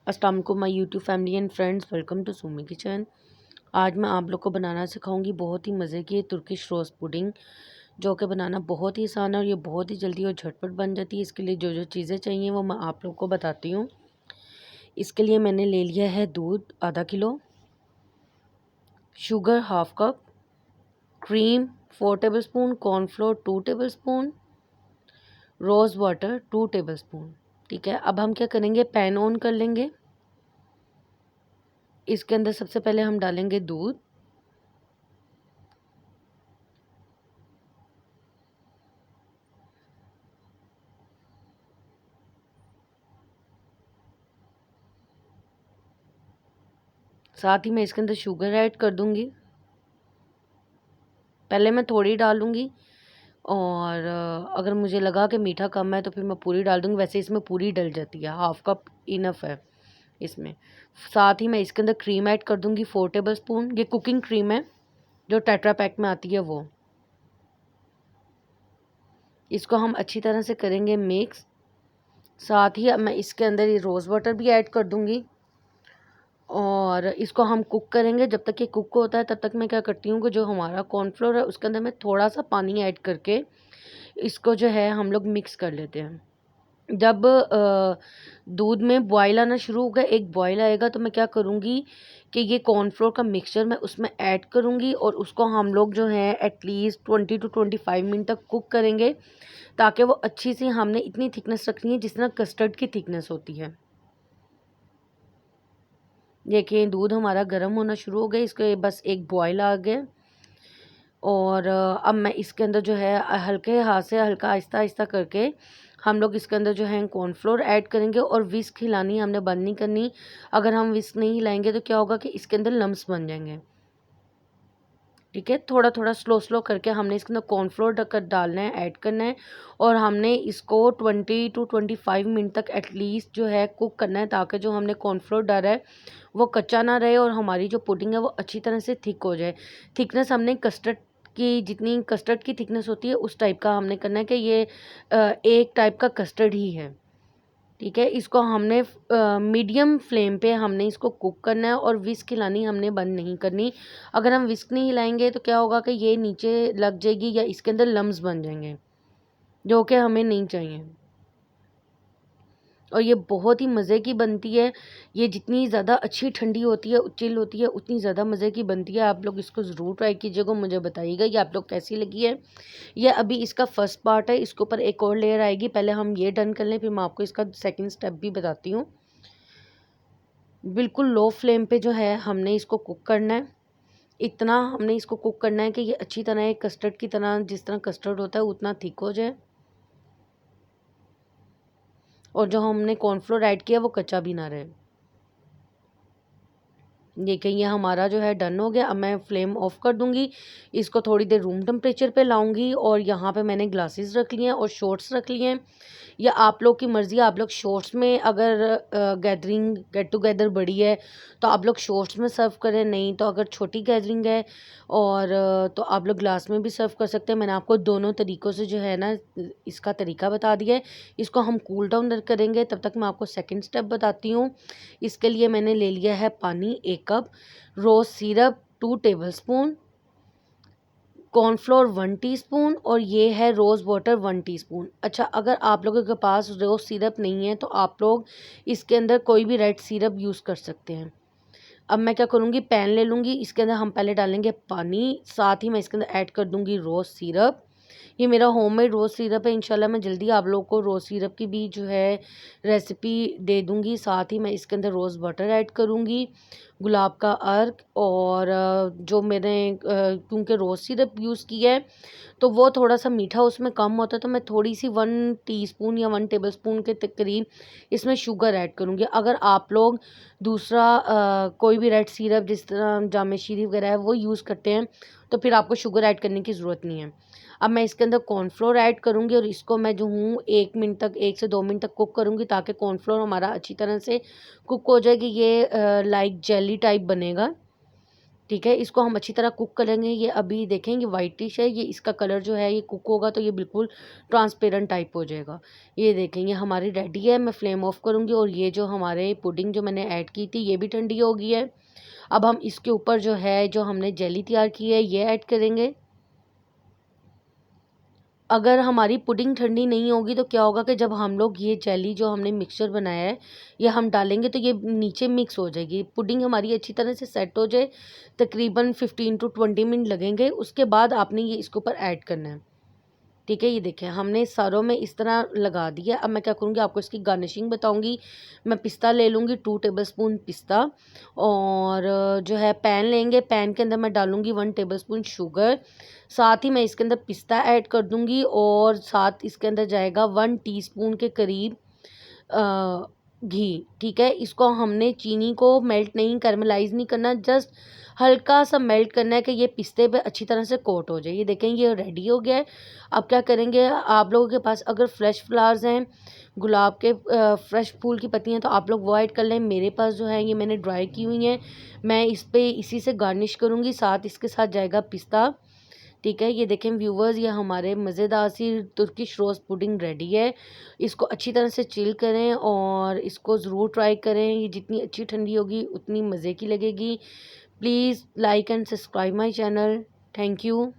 अस्सलाम वालेकुम my YouTube family and friends, welcome to Sumi kitchen. आज मैं आप लोग को बनाना सिखाऊंगी बहुत ही मज़े की तुर्किश रोज़ पुडिंग, जो कि बनाना बहुत ही आसान है और ये बहुत ही जल्दी और झटपट बन जाती है। इसके लिए जो जो चीज़ें चाहिए वो मैं आप लोग को बताती हूँ। इसके लिए मैंने ले लिया है दूध आधा kilo, sugar half cup, cream 4 tablespoon, cornflour 2 tablespoon, rose water 2 tablespoon. ठीक है, अब हम क्या करेंगे, पैन ऑन कर लेंगे। इसके अंदर सबसे पहले हम डालेंगे दूध। साथ ही मैं इसके अंदर शुगर ऐड कर दूंगी। पहले मैं थोड़ी डालूंगी और अगर मुझे लगा कि मीठा कम है तो फिर मैं पूरी डाल दूंगी। वैसे इसमें पूरी डल जाती है, हाफ कप इनफ है इसमें। साथ ही मैं इसके अंदर क्रीम ऐड कर दूंगी 4 टेबल स्पून। ये कुकिंग क्रीम है जो टेट्रा पैक में आती है वो। इसको हम अच्छी तरह से करेंगे मिक्स। साथ ही अब मैं इसके अंदर ये रोज़ वाटर भी ऐड कर दूंगी और इसको हम कुक करेंगे। जब तक ये कुक होता है तब तक मैं क्या करती हूँ कि जो हमारा कॉर्नफ्लोर है उसके अंदर मैं थोड़ा सा पानी ऐड करके इसको जो है हम लोग मिक्स कर लेते हैं। जब दूध में बॉयल आना शुरू होगा, एक बॉयल आएगा, तो मैं क्या करूँगी कि ये कॉर्नफ्लोर का मिक्सचर मैं उसमें ऐड करूँगी और उसको हम लोग जो है एटलीस्ट 20 to 25 मिनट तक कुक करेंगे, ताकि वो अच्छी सी, हमने इतनी थिकनेस रखनी है जिस तरह कस्टर्ड की थिकनेस होती है। देखिए दूध हमारा गर्म होना शुरू हो गया, इसके बस एक बॉयल आ गया और अब मैं इसके अंदर जो है हल्के हाथ से हल्का आहिस्ता आहिस्ता करके हम लोग इसके अंदर जो है कॉर्नफ्लोर ऐड करेंगे और विस्क हिलानी हमने बंद नहीं करनी। अगर हम विस्क नहीं हिलाएंगे तो क्या होगा कि इसके अंदर लम्स बन जाएंगे। ठीक है, थोड़ा थोड़ा स्लो स्लो करके हमने इसके अंदर कॉर्नफ्लोर ढककर डालना है, ऐड करना है और हमने इसको 20 to 25 मिनट तक एटलीस्ट जो है कुक करना है, ताकि जो हमने कॉर्नफ्लोर डाला है वो कच्चा ना रहे और हमारी जो पुडिंग है वो अच्छी तरह से थिक हो जाए। थिकनेस हमने कस्टर्ड की, जितनी कस्टर्ड की थिकनेस होती है उस टाइप का हमने करना है कि ये एक टाइप का कस्टर्ड ही है। ठीक है, इसको हमने मीडियम फ्लेम पे हमने इसको कुक करना है और विस्क हिलानी हमने बंद नहीं करनी। अगर हम विस्क नहीं हिलाएंगे तो क्या होगा कि ये नीचे लग जाएगी या इसके अंदर लम्स बन जाएंगे, जो कि हमें नहीं चाहिए। और ये बहुत ही मज़े की बनती है। ये जितनी ज़्यादा अच्छी ठंडी होती है, चिल होती है, उतनी ज़्यादा मज़े की बनती है। आप लोग इसको ज़रूर ट्राई कीजिएगा, मुझे बताइएगा ये आप लोग कैसी लगी है। ये अभी इसका फर्स्ट पार्ट है, इसके ऊपर एक और लेयर आएगी। पहले हम ये डन कर लें, फिर मैं आपको इसका सेकंड स्टेप भी बताती हूँ। बिल्कुल लो फ्लेम पे जो है हमने इसको कुक करना है। इतना हमने इसको कुक करना है कि ये अच्छी तरह एक कस्टर्ड की तरह, जिस तरह कस्टर्ड होता है उतना थिक हो जाए और जो हमने कॉर्नफ्लोर ऐड किया वो कच्चा भी ना रहे। देखिए ये हमारा जो है डन हो गया। अब मैं फ्लेम ऑफ कर दूंगी, इसको थोड़ी देर रूम टेम्परेचर पे लाऊंगी और यहाँ पे मैंने ग्लासेस रख लिए हैं और शॉर्ट्स रख लिए हैं। या आप लोग की मर्ज़ी, आप लोग शॉर्ट्स में अगर गैदरिंग गेट टुगेदर बड़ी है तो आप लोग शॉर्ट्स में सर्व करें, नहीं तो अगर छोटी गैदरिंग है और तो आप लोग ग्लास में भी सर्व कर सकते हैं। मैंने आपको दोनों तरीक़ों से जो है ना इसका तरीका बता दिया है। इसको हम कूल डाउन करेंगे, तब तक मैं आपको सेकेंड स्टेप बताती हूँ। इसके लिए मैंने ले लिया है पानी 1 cup, rose syrup 2 tablespoon, cornflour 1 teaspoon और ये है रोज़ वाटर 1 टीस्पून। अच्छा, अगर आप लोगों के पास रोज़ सिरप नहीं है तो आप लोग इसके अंदर कोई भी रेड सिरप यूज़ कर सकते हैं। अब मैं क्या करूँगी, पैन ले लूँगी, इसके अंदर हम पहले डालेंगे पानी, साथ ही मैं इसके अंदर ऐड कर दूँगी रोज़ सिरप। ये मेरा होममेड रोज़ सिरप है। इंशाल्लाह मैं जल्दी आप लोगों को रोज़ सिरप की भी जो है रेसिपी दे दूँगी। साथ ही मैं इसके अंदर रोज़ वाटर ऐड करूँगी, गुलाब का अर्क और जो मैंने क्योंकि रोज़ सिरप यूज़ किया है तो वो थोड़ा सा मीठा उसमें कम होता है, तो मैं थोड़ी सी 1 टीस्पून या 1 टेबल स्पून के करीब इसमें शुगर ऐड करूँगी। अगर आप लोग दूसरा कोई भी रेड सिरप जिस तरह जामे शीरी वगैरह है वो यूज़ करते हैं तो फिर आपको शुगर ऐड करने की ज़रूरत नहीं है। अब मैं इसके अंदर कॉर्नफ्लोर ऐड करूँगी और इसको मैं जो हूँ 1 मिनट तक, 1 से 2 मिनट तक कुक करूँगी, ताकि कॉर्नफ्लोर हमारा अच्छी तरह से कुक हो जाएगी। ये लाइक जेली टाइप बनेगा। ठीक है, इसको हम अच्छी तरह कुक करेंगे। ये अभी देखेंगे वाइटिश है, ये इसका कलर जो है ये कुक होगा तो ये बिल्कुल ट्रांसपेरेंट टाइप हो जाएगा। ये देखेंगे हमारी रेडी है। मैं फ्लेम ऑफ करूँगी और ये जो हमारे पुडिंग जो मैंने ऐड की थी ये भी ठंडी हो गई है। अब हम इसके ऊपर जो है जो हमने जेली तैयार की है ये ऐड करेंगे। अगर हमारी पुडिंग ठंडी नहीं होगी तो क्या होगा कि जब हम लोग ये जेली जो हमने मिक्सचर बनाया है ये हम डालेंगे तो ये नीचे मिक्स हो जाएगी। पुडिंग हमारी अच्छी तरह से सेट हो जाए, तकरीबन 15 टू 20 मिनट लगेंगे। उसके बाद आपने ये इसके ऊपर ऐड करना है। ठीक है, ये देखें हमने सारों में इस तरह लगा दिया। अब मैं क्या करूँगी आपको इसकी गार्निशिंग बताऊँगी। मैं पिस्ता ले लूँगी 2 टेबलस्पून पिस्ता, और जो है पैन लेंगे, पैन के अंदर मैं डालूँगी 1 टेबलस्पून शुगर। साथ ही मैं इसके अंदर पिस्ता ऐड कर दूँगी और साथ इसके अंदर जाएगा 1 टीस्पून के करीब घी। ठीक है, इसको हमने चीनी को मेल्ट नहीं कैरमलाइज़ नहीं करना, जस्ट हल्का सा मेल्ट करना है कि ये पिस्ते पे अच्छी तरह से कोट हो जाए। ये देखें ये रेडी हो गया है। अब क्या करेंगे, आप लोगों के पास अगर फ्रेश फ्लावर्स हैं, गुलाब के फ्रेश फूल की पत्तियां, तो आप लोग वो ऐड कर लें। मेरे पास जो है ये मैंने ड्राई की हुई हैं, मैं इस पे इसी से गार्निश करूँगी। साथ इसके साथ जाएगा पिस्ता। ठीक है, ये देखें व्यूवर्स ये हमारे मज़ेदार सी तुर्किश रोज़ पुडिंग रेडी है। इसको अच्छी तरह से चिल करें और इसको ज़रूर ट्राई करें। ये जितनी अच्छी ठंडी होगी उतनी मज़े की लगेगी। Please like and subscribe my channel. Thank you.